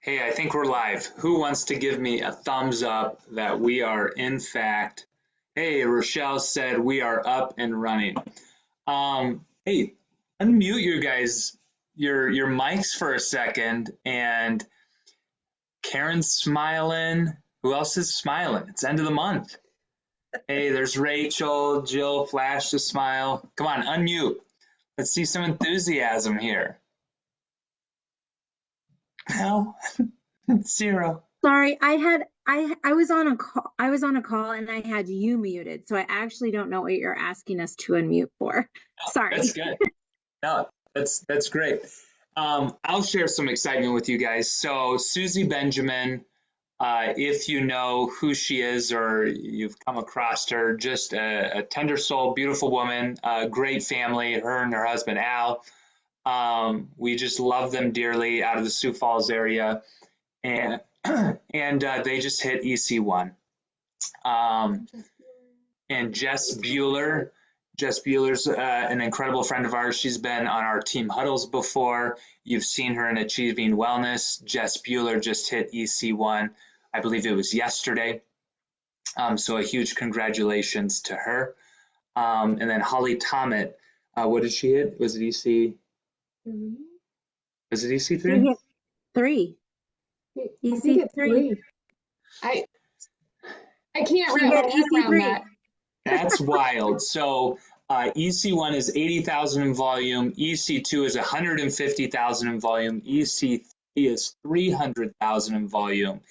Hey, I think we're live. Who wants to give me a thumbs up that we are in fact? Hey, Rochelle said we are up and running. Hey, unmute your guys, your mics for a second. And Karen's smiling. Who else is smiling? It's end of the month. Hey, there's Rachel. Jill flashed a smile. Come on, unmute. Let's see some enthusiasm here. No, zero. Sorry, I was on a call and I had you muted, so I actually don't know what you're asking us to unmute for. Sorry. That's good. No, that's great. I'll share some excitement with you guys. So Susie Benjamin, if you know who she is or you've come across her, just a tender soul, beautiful woman, great family, her and her husband Al. We just love them dearly out of the Sioux Falls area. And they just hit EC1. And Jess Bueller's an incredible friend of ours. She's been on our team huddles before. You've seen her in Achieving Wellness. Jess Bueller just hit EC1. I believe it was yesterday. So a huge congratulations to her. And then Holly Tomet, what did she hit? Was it EC? Was it EC3? Three. EC3. I can't wrap my head around that. That's wild. So EC1 is 80,000 in volume. EC2 is 150,000 in volume. EC3 is 300,000 in volume.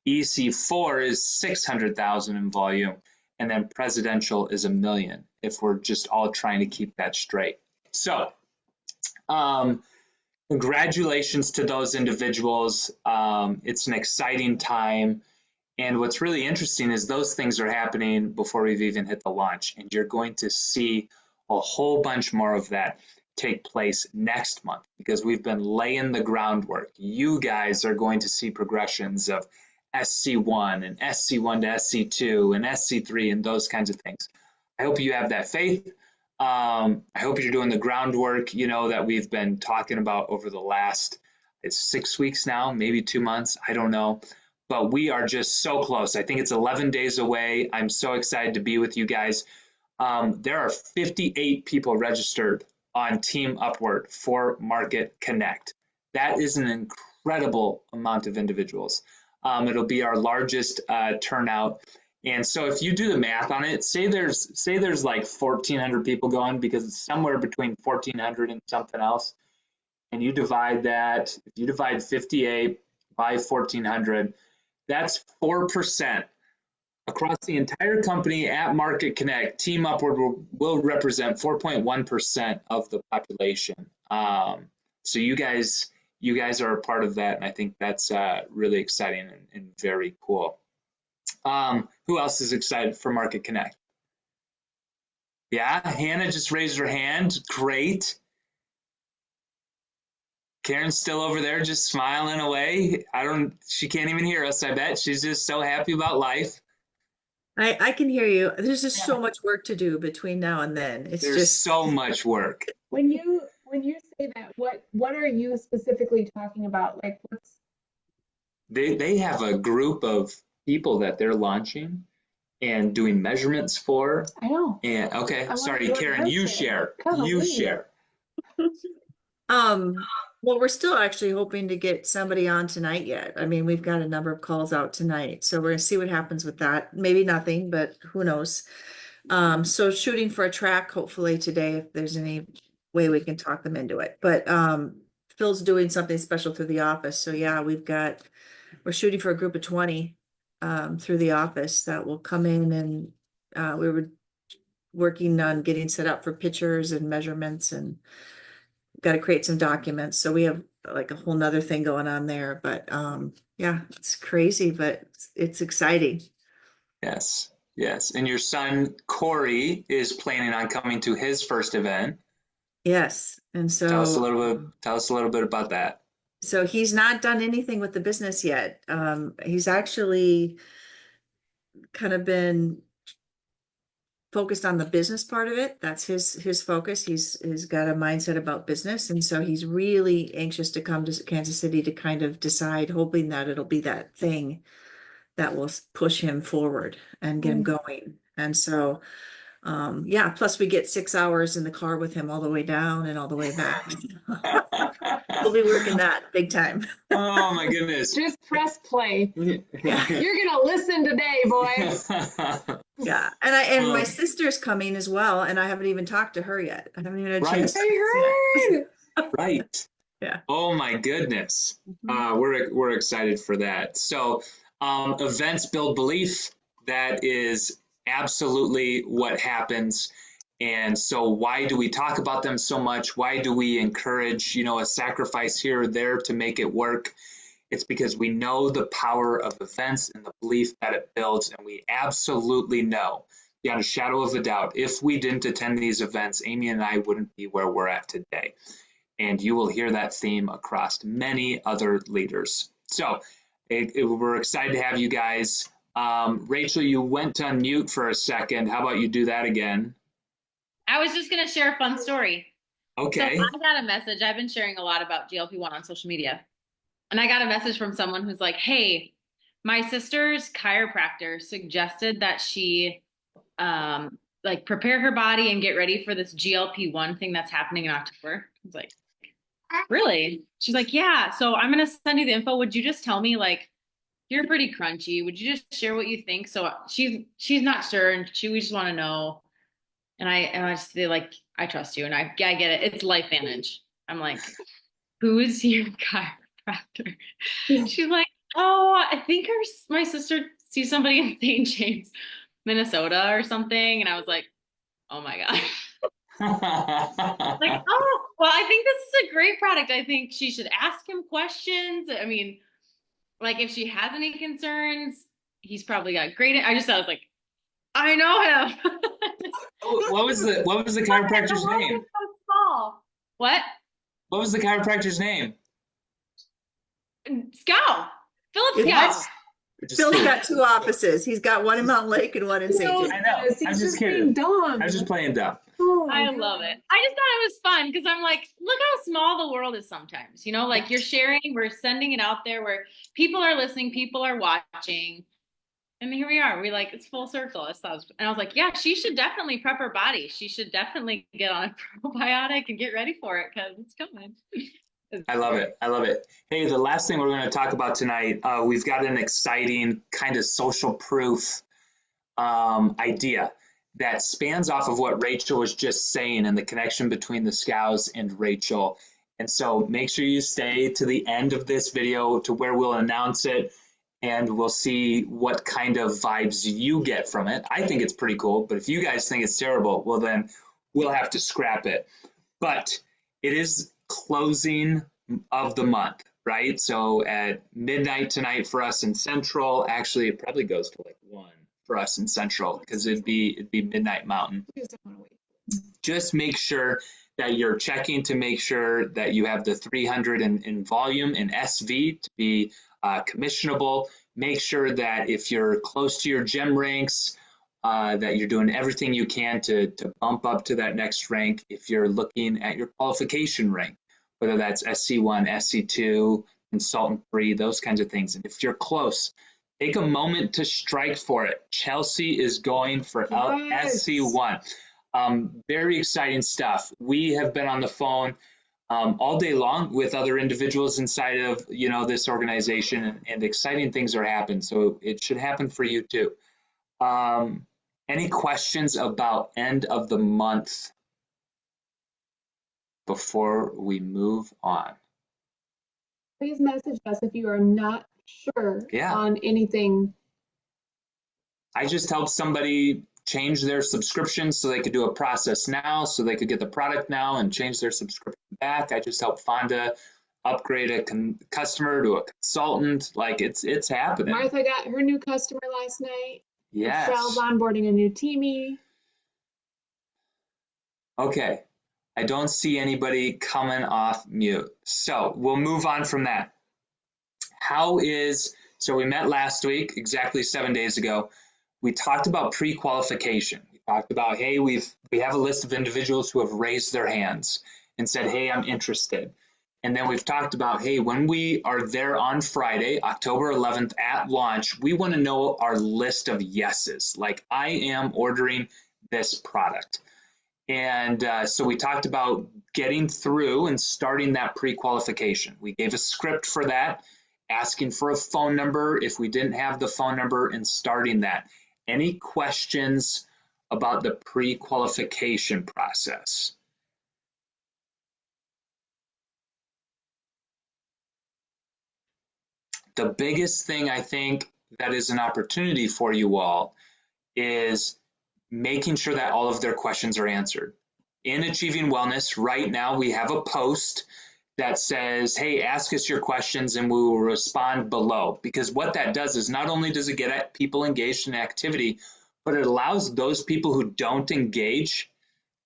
EC4 is 600,000 in volume. And then presidential is 1 million, if we're just all trying to keep that straight. So congratulations to those individuals. It's an exciting time. And what's really interesting is those things are happening before we've even hit the launch. And you're going to see a whole bunch more of that take place next month because we've been laying the groundwork. You guys are going to see progressions of SC1 and SC1 to SC2 and SC3 and those kinds of things. I hope you have that faith. I hope you're doing the groundwork, that we've been talking about over the last 6 weeks now, maybe 2 months. I don't know. But we are just so close. I think it's 11 days away. I'm so excited to be with you guys. There are 58 people registered on Team Upward for Market Connect. That is an incredible amount of individuals. It'll be our largest turnout. And so if you do the math on it, say there's like 1,400 people going because it's somewhere between 1,400 and something else. And you divide that, if you divide 58 by 1,400, that's 4%. Across the entire company at Market Connect, Team Upward will represent 4.1% of the population. So you guys are a part of that, and I think that's really exciting and very cool. Who else is excited for Market Connect? Yeah, Hannah just raised her hand. Great. Karen's still over there just smiling away. She can't even hear us, I bet. She's just so happy about life. I can hear you. There's just so much work to do between now and then. There's so much work. When you say that, what are you specifically talking about? Like they have a group of people that they're launching and doing measurements for. I know. And okay, sorry, Karen, you share. You share. Well, we're still actually hoping to get somebody on tonight yet. I mean, we've got a number of calls out tonight, so we're gonna see what happens with that. Maybe nothing, but who knows? So shooting for a track, hopefully today, if there's any way we can talk them into it. But Phil's doing something special through the office. So yeah, we're shooting for a group of 20 through the office that will come in, and we were working on getting set up for pictures and measurements, and got to create some documents. So we have like a whole nother thing going on there, but yeah, it's crazy, but it's exciting. Yes. And your son Corey is planning on coming to his first event. Yes. And so tell us a little bit about that. So he's not done anything with the business yet. He's actually kind of been focused on the business part of it. That's his focus. He's got a mindset about business, and so he's really anxious to come to Kansas City to kind of decide, hoping that it'll be that thing that will push him forward and get him going. And so, yeah, plus we get 6 hours in the car with him all the way down and all the way back. We'll be working that big time. Oh my goodness. Just press play. Yeah. You're gonna listen today, boys. Yeah. And my sister's coming as well, and I haven't even talked to her yet. I haven't even had a Right. chance. I heard. Right. Yeah. Oh my goodness. We're excited for that. So events build belief. That is absolutely what happens. And so why do we talk about them so much? Why do we encourage, a sacrifice here or there to make it work? It's because we know the power of events and the belief that it builds. And we absolutely know, beyond a shadow of a doubt, if we didn't attend these events, Amy and I wouldn't be where we're at today. And you will hear that theme across many other leaders. So we're excited to have you guys. Rachel, you went on mute for a second. How about you do that again? I was just going to share a fun story. Okay. So I got a message. I've been sharing a lot about GLP-1 on social media. And I got a message from someone who's like, hey, my sister's chiropractor suggested that she prepare her body and get ready for this GLP-1 thing that's happening in October. I was like, really? She's like, yeah. So I'm going to send you the info. Would you just tell me, like, you're pretty crunchy. Would you just share what you think? So she's not sure. And we just want to know. And I just feel like, I trust you. And I get it. It's LifeVantage. I'm like, who is your chiropractor? She's like, oh, I think my sister sees somebody in St. James, Minnesota or something. And I was like, oh my God. Like, oh, well, I think this is a great product. I think she should ask him questions. I mean, like, if she has any concerns, he's probably got great. I was like, I know him. What was the chiropractor's name? So small. What? What was the chiropractor's name? Scout. Philip Yes. Scout. Phil's got 2 offices. He's got one in Mountain Lake and one in St. James. I know. He's I'm just being kidding. dumb. I was just playing dumb. Oh my I God. love it. I just thought it was fun because I'm like, look how small the world is sometimes. Like, you're sharing, we're sending it out there where people are listening, people are watching. And here we are. It's full circle. And I was like, yeah, she should definitely prep her body. She should definitely get on a probiotic and get ready for it because it's coming. I love it. I love it. Hey, the last thing we're going to talk about tonight, we've got an exciting kind of social proof idea that spans off of what Rachel was just saying and the connection between the Scows and Rachel. And so make sure you stay to the end of this video to where we'll announce it and we'll see what kind of vibes you get from it. I think it's pretty cool, but if you guys think it's terrible, well, then we'll have to scrap it. But it is closing of the month, right? So at midnight tonight for us in Central, actually it probably goes to like 1 for us in Central because it'd be midnight Mountain. Just make sure that you're checking to make sure that you have the 300 in volume in SV to be commissionable. Make sure that if you're close to your gem ranks, that you're doing everything you can to bump up to that next rank. If you're looking at your qualification rank, whether that's SC1, SC2, Consultant 3, those kinds of things. And if you're close, take a moment to strike for it. Chelsea is going for SC1. Very exciting stuff. We have been on the phone all day long with other individuals inside of this organization, and exciting things are happening. So it should happen for you too. Any questions about end of the month before we move on? Please message us if you are not sure Yeah. on anything. I just helped somebody change their subscription so they could do a process now, so they could get the product now and change their subscription back. I just helped Fonda upgrade a customer to a consultant. Like it's happening. Martha got her new customer last night. Yes. Michelle's onboarding a new teamie. Okay. I don't see anybody coming off mute. So we'll move on from that. So we met last week, exactly 7 days ago. We talked about pre-qualification. We talked about, hey, we have a list of individuals who have raised their hands and said, hey, I'm interested. And then we've talked about, hey, when we are there on Friday, October 11th at launch, we want to know our list of yeses. Like, I am ordering this product. And so we talked about getting through and starting that pre-qualification. We gave a script for that, asking for a phone number if we didn't have the phone number, and starting that. Any questions about the pre-qualification process? The biggest thing I think that is an opportunity for you all is making sure that all of their questions are answered. In Achieving Wellness, right now we have a post that says, hey, ask us your questions and we will respond below. Because what that does is not only does it get at people engaged in activity, but it allows those people who don't engage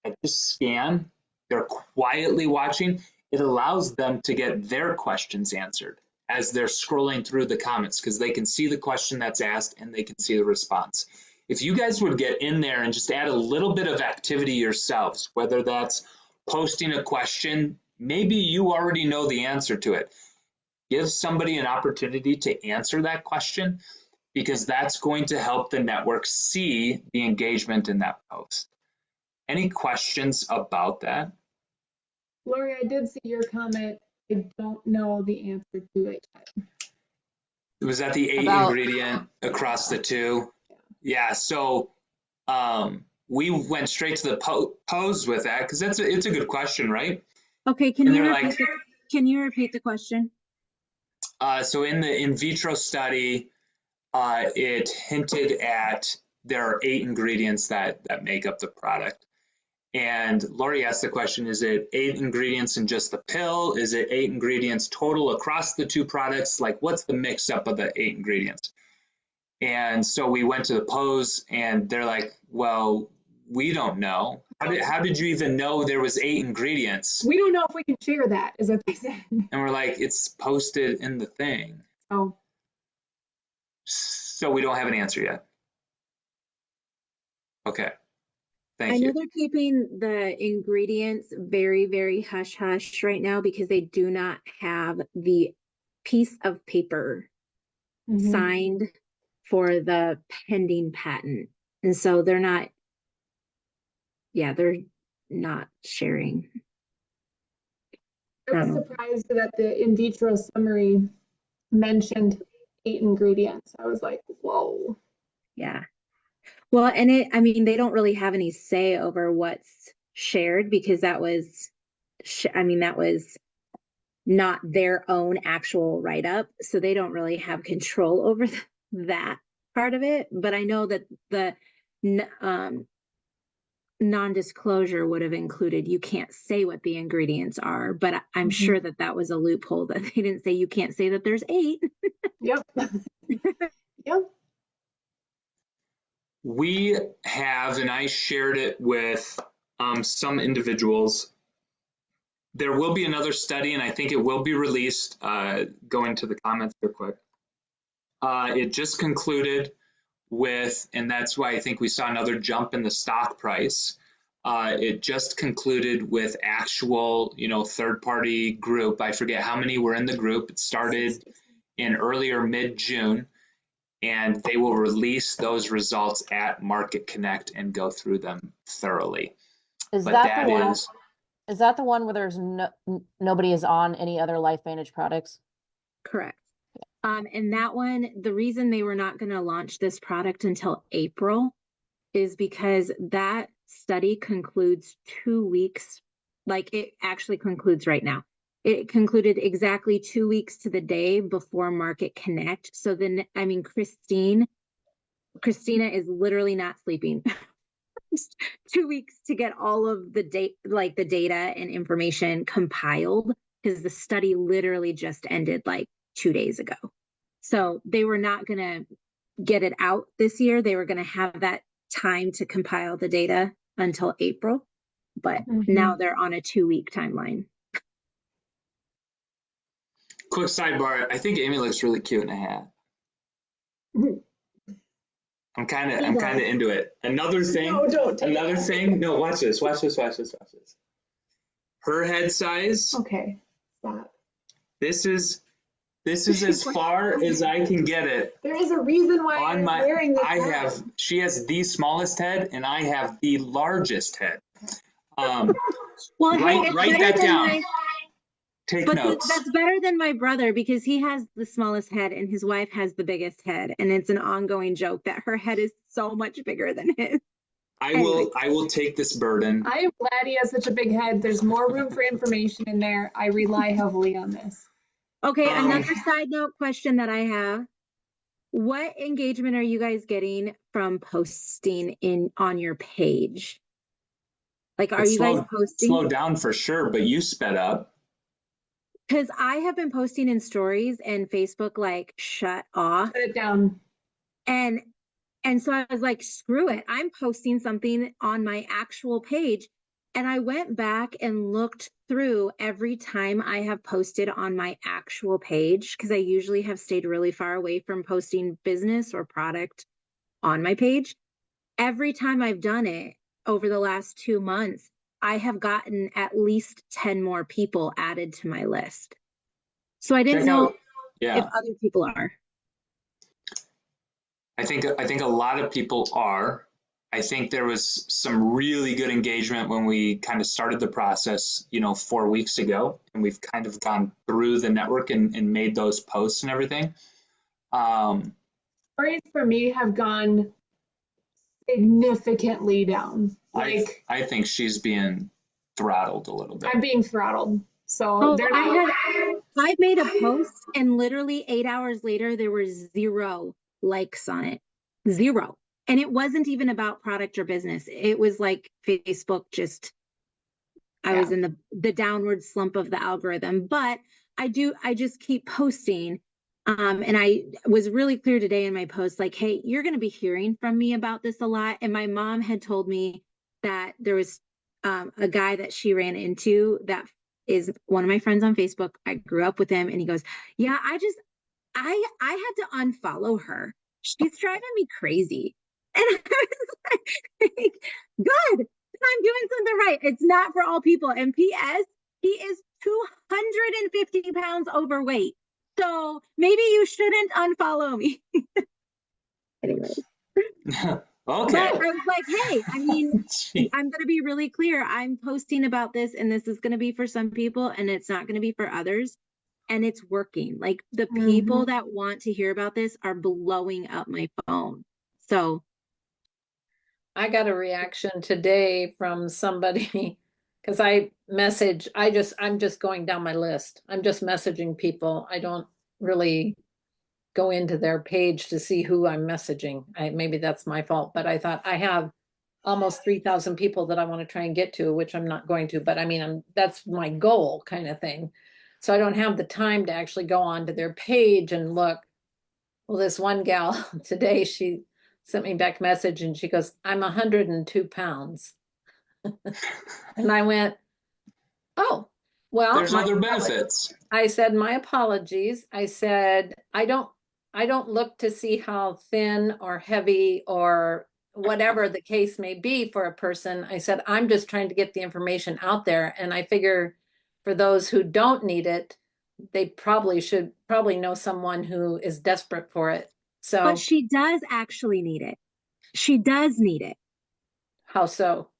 and just scan, they're quietly watching, it allows them to get their questions answered as they're scrolling through the comments, because they can see the question that's asked and they can see the response. If you guys would get in there and just add a little bit of activity yourselves, whether that's posting a question, maybe you already know the answer to it. Give somebody an opportunity to answer that question, because that's going to help the network see the engagement in that post. Any questions about that? Lori, I did see your comment. I don't know the answer to it yet. Was that the 8 ingredient across the 2? Yeah, so we went straight to the pose with that, because it's a good question, right? Okay, can you repeat the question? So in the in vitro study, it hinted at there are 8 ingredients that make up the product. And Lori asked the question, is it 8 ingredients in just the pill? Is it 8 ingredients total across the 2 products? Like, what's the mix up of the 8 ingredients? And so we went to the pose and they're like, well, we don't know. How did you even know there was 8 ingredients? We don't know if we can share that, is what they said. And we're like, it's posted in the thing. Oh. So we don't have an answer yet. Okay. Thank you. I know they're keeping the ingredients very, very hush hush right now because they do not have the piece of paper signed for the pending patent. And so they're not sharing. I was surprised that the in vitro summary mentioned 8 ingredients. I was like, whoa. Yeah. Well, and they don't really have any say over what's shared because that was not their own actual write-up. So they don't really have control over that part of it. But I know that the non-disclosure would have included you can't say what the ingredients are, but I'm sure that was a loophole that they didn't say you can't say that there's 8. Yep. Yep. We have, and I shared it with some individuals. There will be another study, and I think it will be released. Going to the comments real quick. It just concluded with, and that's why I think we saw another jump in the stock price. It just concluded with actual, third-party group. I forget how many were in the group. It started in earlier mid-June, and they will release those results at Market Connect and go through them thoroughly. Is that the one where there's nobody is on any other LifeVantage products? Correct. And that one, the reason they were not going to launch this product until April is because that study concludes 2 weeks. Like, it actually concludes right now. It concluded exactly 2 weeks to the day before Market Connect. So then, Christina is literally not sleeping. 2 weeks to get all of the the data and information compiled, because the study literally just ended like 2 days ago. So they were not going to get it out this year. They were going to have that time to compile the data until April, but now they're on a 2-week timeline. Quick sidebar, I think Amy looks really cute in a hat. I'm kind of into it. Another thing, No, don't take another it. thing. No, watch this. Her head size. Okay, stop. This is as far as I can get it. There is a reason why On I'm my, wearing this I hat. have. She has the smallest head, and I have the largest head. Well, Well, hey, write it's write better that than down. my, Take but notes. that's better than my brother because he has the smallest head and his wife has the biggest head. And it's an ongoing joke that her head is so much bigger than his. I will take this burden. I am glad he has such a big head. There's more room for information in there. I rely heavily on this. Okay, another side note question that I have. What engagement are you guys getting from posting on your page? Like, are you guys posting? Slow down for sure, but you sped up. Because I have been posting in stories and Facebook like shut off. Put it down. And so I was like, screw it. I'm posting something on my actual page. And I went back and looked through every time I have posted on my actual page, because I usually have stayed really far away from posting business or product on my page. Every time I've done it over the last 2 months, I have gotten at least 10 more people added to my list. So I didn't know if other people are. I think a lot of people are. I think there was some really good engagement when we kind of started the process, 4 weeks ago, and we've kind of gone through the network and made those posts and everything. Stories for me have gone significantly down. I think she's being throttled a little bit. I'm being throttled. So I made a post and literally 8 hours later, there were 0 likes on it. 0. And it wasn't even about product or business. It was like Facebook I was in the downward slump of the algorithm, but I just keep posting. And I was really clear today in my post, like, hey, you're going to be hearing from me about this a lot. And my mom had told me that there was a guy that she ran into that is one of my friends on Facebook. I grew up with him and he goes, yeah, I had to unfollow her. She's driving me crazy. And I was like, good, I'm doing something right. It's not for all people. And P.S., he is 250 pounds overweight. So maybe you shouldn't unfollow me. Anyway. Okay. But I was like, hey, I mean, I'm going to be really clear. I'm posting about this and this is going to be for some people and it's not going to be for others. And it's working. Like the people that want to hear about this are blowing up my phone. So I got a reaction today from somebody because I'm just going down my list. I'm just messaging people. I don't really go into their page to see who I'm messaging. Maybe that's my fault, but I thought I have almost 3,000 people that I want to try and get to, which I'm not going to, but I mean, that's my goal kind of thing. So I don't have the time to actually go onto their page and look. Well, this one gal today, she sent me back a message and she goes, I'm 102 pounds. And I went, oh, well, there's other benefits. I said, my apologies. I said, I don't look to see how thin or heavy or whatever the case may be for a person. I said, I'm just trying to get the information out there. And I figure for those who don't need it, they probably should know someone who is desperate for it. So, but she does actually need it. She does need it. How so?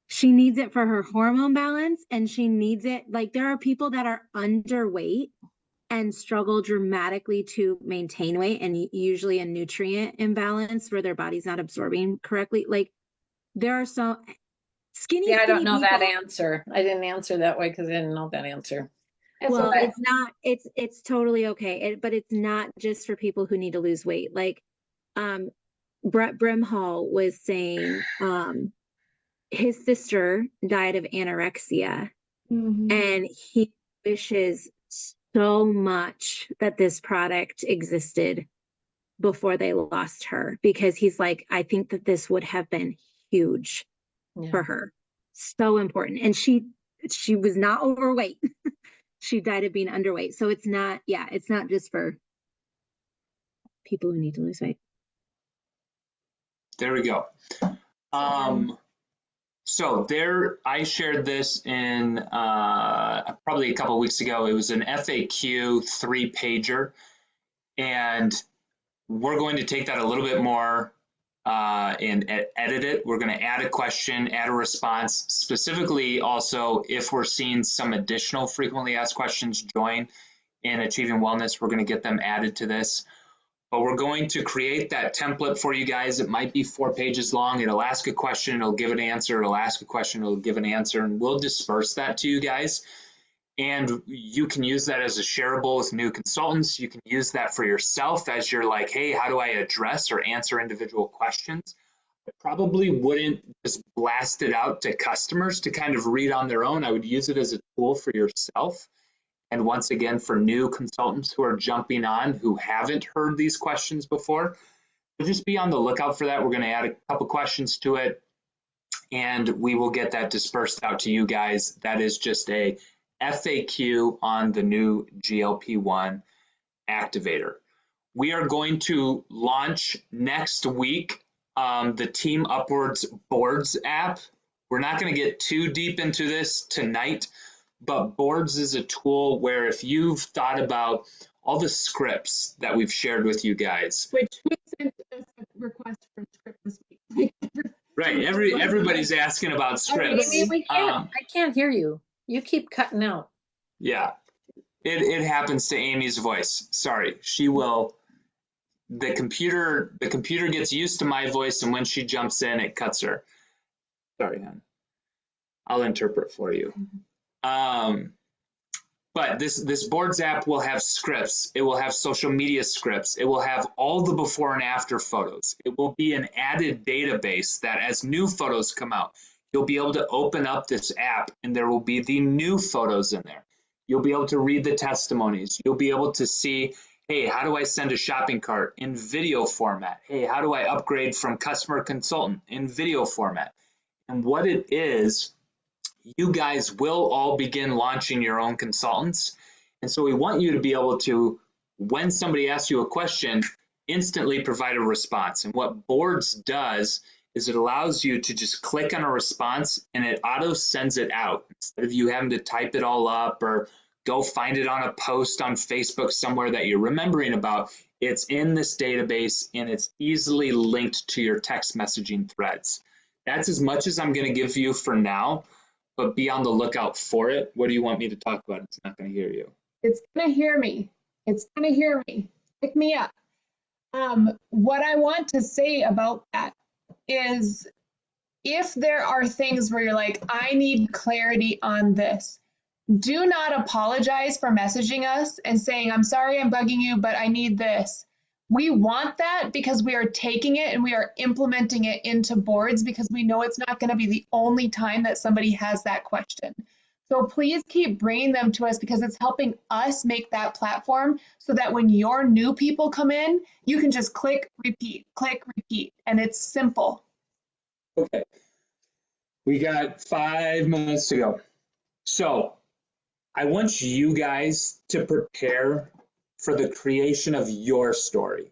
She needs it for her hormone balance and she needs it. Like there are people that are underweight and struggle dramatically to maintain weight and usually a nutrient imbalance where their body's not absorbing correctly. Like there are so skinny. Yeah, I don't know people. that answer. I didn't answer that way because I didn't know that answer. Well, it's not, it's totally okay. But it's not just for people who need to lose weight. Like, Brett Brimhall was saying, his sister died of anorexia and he wishes so much that this product existed before they lost her because he's like, I think that this would have been huge for her. So important. And she was not overweight. She died of being underweight. So it's not just for people who need to lose weight. There we go. So there, I shared this in probably a couple of weeks ago. It was an FAQ 3-pager, and we're going to take that a little bit more and edit it. We're going to add a question, add a response. Specifically, also, if we're seeing some additional frequently asked questions join in Achieving Wellness, we're going to get them added to this. But we're going to create that template for you guys. It might be 4 pages long. It'll ask a question, it'll give an answer, it'll ask a question, it'll give an answer, and we'll disperse that to you guys. And you can use that as a shareable with new consultants. You can use that for yourself as you're like, hey, how do I address or answer individual questions? I probably wouldn't just blast it out to customers to kind of read on their own. I would use it as a tool for yourself. And once again, for new consultants who are jumping on, who haven't heard these questions before, so just be on the lookout for that. We're going to add a couple questions to it, and we will get that dispersed out to you guys. That is just a FAQ on the new GLP-1 activator. We are going to launch next week the Team Upwards Boards app. We're not going to get too deep into this tonight, but Boards is a tool where if you've thought about all the scripts that we've shared with you guys. Which who sent us a request for a script this week? Right, everybody's asking about scripts. I can't hear you. You keep cutting out. Yeah, it happens to Amy's voice. Sorry, she will. The computer gets used to my voice, and when she jumps in, it cuts her. Sorry, hon. I'll interpret for you. But this Boards app will have scripts. It will have social media scripts. It will have all the before and after photos. It will be an added database that as new photos come out, you'll be able to open up this app and there will be the new photos in there. You'll be able to read the testimonies. You'll be able to see, hey, how do I send a shopping cart in video format? Hey, how do I upgrade from customer consultant in video format? And what it is, you guys will all begin launching your own consultants. And so we want you to be able to, when somebody asks you a question, instantly provide a response. And what Boards does is it allows you to just click on a response and it auto sends it out. Instead of you having to type it all up or go find it on a post on Facebook somewhere that you're remembering about, it's in this database and it's easily linked to your text messaging threads. That's as much as I'm going to give you for now, but be on the lookout for it. What do you want me to talk about? It's not going to hear you. It's going to hear me. It's going to hear me. Pick me up. What I want to say about that is if there are things where you're like, I need clarity on this, do not apologize for messaging us and saying, I'm sorry I'm bugging you, but I need this. We want that because we are taking it and we are implementing it into Boards because we know it's not going to be the only time that somebody has that question. So please keep bringing them to us because it's helping us make that platform so that when your new people come in, you can just click, repeat, and it's simple. Okay. We got 5 minutes to go. So I want you guys to prepare for the creation of your story.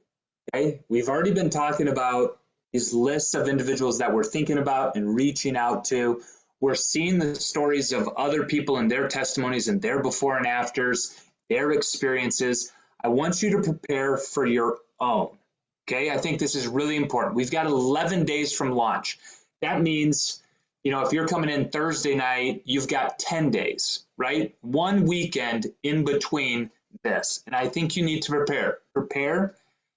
Okay, we've already been talking about these lists of individuals that we're thinking about and reaching out to. We're seeing the stories of other people and their testimonies and their before and afters, their experiences. I want you to prepare for your own. Okay, I think this is really important. We've got 11 days from launch. That means, you know, if you're coming in Thursday night, you've got 10 days, right? 1 weekend in between this. And I think you need to prepare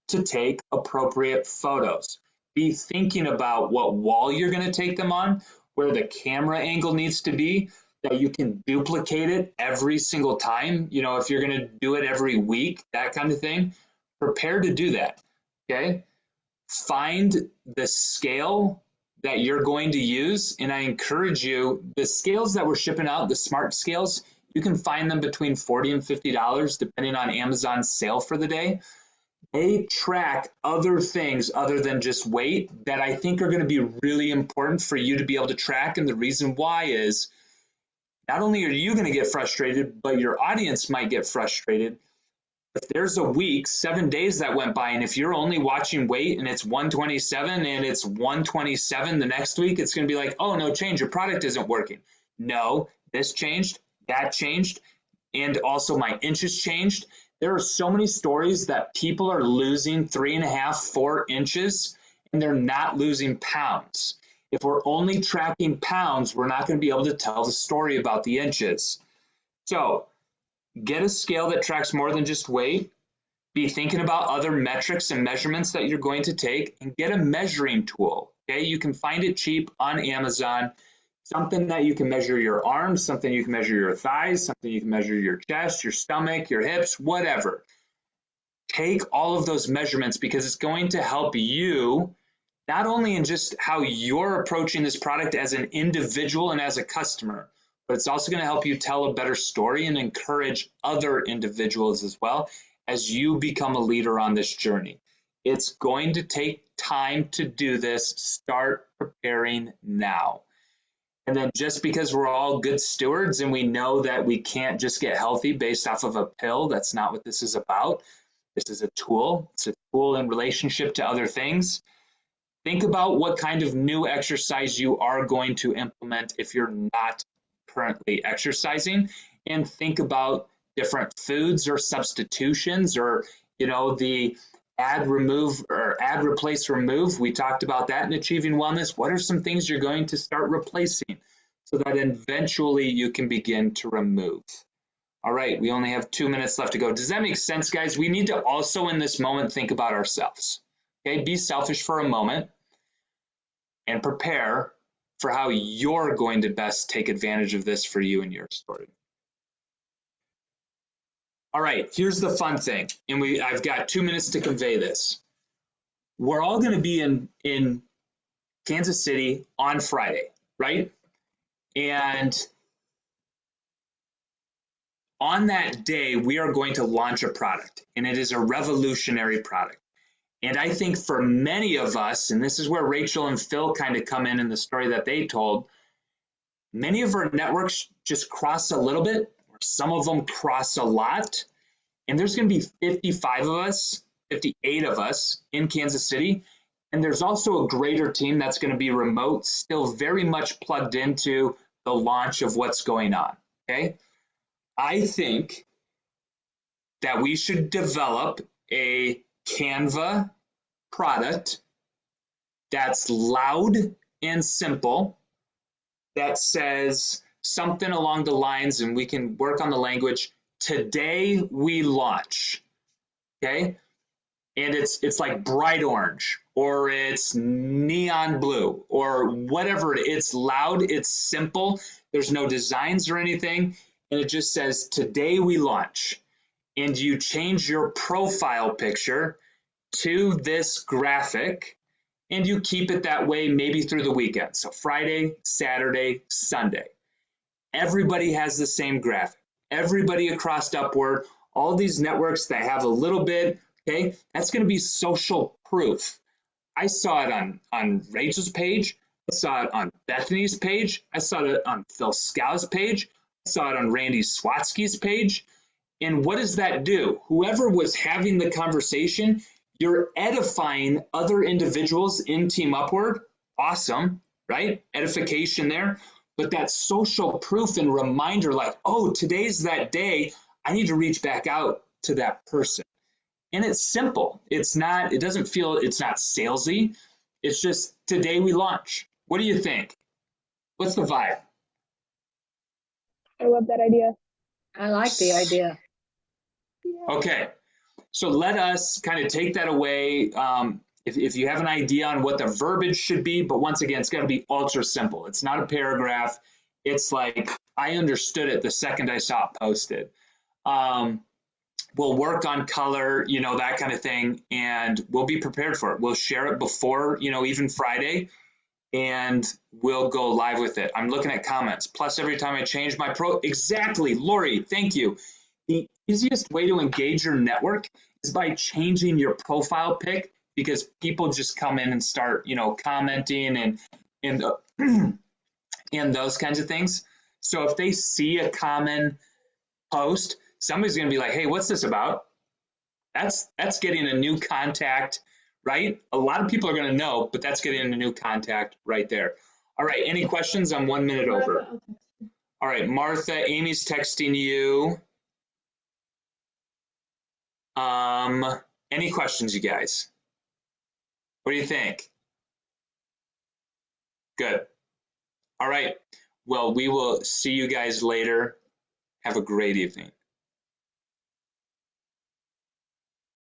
to take appropriate photos. Be thinking about what wall you're going to take them on, where the camera angle needs to be, that you can duplicate it every single time. You know, if you're going to do it every week, that kind of thing, prepare to do that. Okay. Find the scale that you're going to use. And I encourage you, the scales that we're shipping out, the smart scales, you can find them between $40 and $50 depending on Amazon's sale for the day. They track other things other than just weight that I think are going to be really important for you to be able to track. And the reason why is not only are you going to get frustrated, but your audience might get frustrated. If there's a week, 7 days that went by, and if you're only watching weight and it's 127 and it's 127 the next week, it's going to be like, oh, no change, your product isn't working. No, this changed, that changed, and also my inches changed. There are so many stories that people are losing 3.5, 4 inches, and they're not losing pounds. If we're only tracking pounds, we're not going to be able to tell the story about the inches. So get a scale that tracks more than just weight. Be thinking about other metrics and measurements that you're going to take, and get a measuring tool. Okay, you can find it cheap on Amazon. Something that you can measure your arms, something you can measure your thighs, something you can measure your chest, your stomach, your hips, whatever. Take all of those measurements, because it's going to help you not only in just how you're approaching this product as an individual and as a customer, but it's also going to help you tell a better story and encourage other individuals as well as you become a leader on this journey. It's going to take time to do this. Start preparing now. And then just because we're all good stewards and we know that we can't just get healthy based off of a pill, that's not what this is about. This is a tool. It's a tool in relationship to other things. Think about what kind of new exercise you are going to implement if you're not currently exercising, and think about different foods or substitutions, or the add, remove, or add, replace, remove. We talked about that in Achieving Wellness. What are some things you're going to start replacing so that eventually you can begin to remove? All right, we only have 2 minutes left to go. Does that make sense, guys? We need to also in this moment think about ourselves. Okay, be selfish for a moment and prepare for how you're going to best take advantage of this for you and your story. All right, here's the fun thing, and I've got 2 minutes to convey this. We're all going to be in Kansas City on Friday, right? And on that day, we are going to launch a product, and it is a revolutionary product. And I think for many of us, and this is where Rachel and Phil kind of come in the story that they told, many of our networks just cross a little bit, or some of them cross a lot. And there's going to be 55 of us, 58 of us in Kansas City. And there's also a greater team that's going to be remote, still very much plugged into the launch of what's going on. Okay. I think that we should develop a Canva product that's loud and simple, that says something along the lines, and we can work on the language, today we launch, okay? And it's like bright orange, or it's neon blue, or whatever. It's loud, it's simple, there's no designs or anything, and it just says, today we launch. And you change your profile picture to this graphic, and you keep it that way maybe through the weekend. So Friday, Saturday, Sunday. Everybody has the same graphic. Everybody across Upward, all these networks that have a little bit, okay, that's going to be social proof. I saw it on Rachel's page. I saw it on Bethany's page. I saw it on Phil Scow's page. I saw it on Randy Swatsky's page. And what does that do? Whoever was having the conversation, you're edifying other individuals in Team Upward. Awesome, right? Edification there. But that social proof and reminder, like, oh, today's that day, I need to reach back out to that person. And it's simple. It's not salesy. It's just, today we launch. What do you think? What's the vibe? I love that idea. I like the idea. Okay, so let us kind of take that away. If you have an idea on what the verbiage should be, but once again, it's got to be ultra simple. It's not a paragraph. It's like, I understood it the second I saw it posted. We'll work on color, that kind of thing, and we'll be prepared for it. We'll share it before, even Friday, and we'll go live with it. I'm looking at comments. Plus, every time I change my exactly, Lori, thank you. The easiest way to engage your network is by changing your profile pic, because people just come in and start, commenting and those kinds of things. So if they see a common post, somebody's going to be like, hey, what's this about? That's getting a new contact, right? A lot of people are going to know, but that's getting a new contact right there. All right, any questions? I'm 1 minute over. All right, Martha, Amy's texting you. Any questions, you guys? What do you think? Good. All right. Well, we will see you guys later. Have a great evening.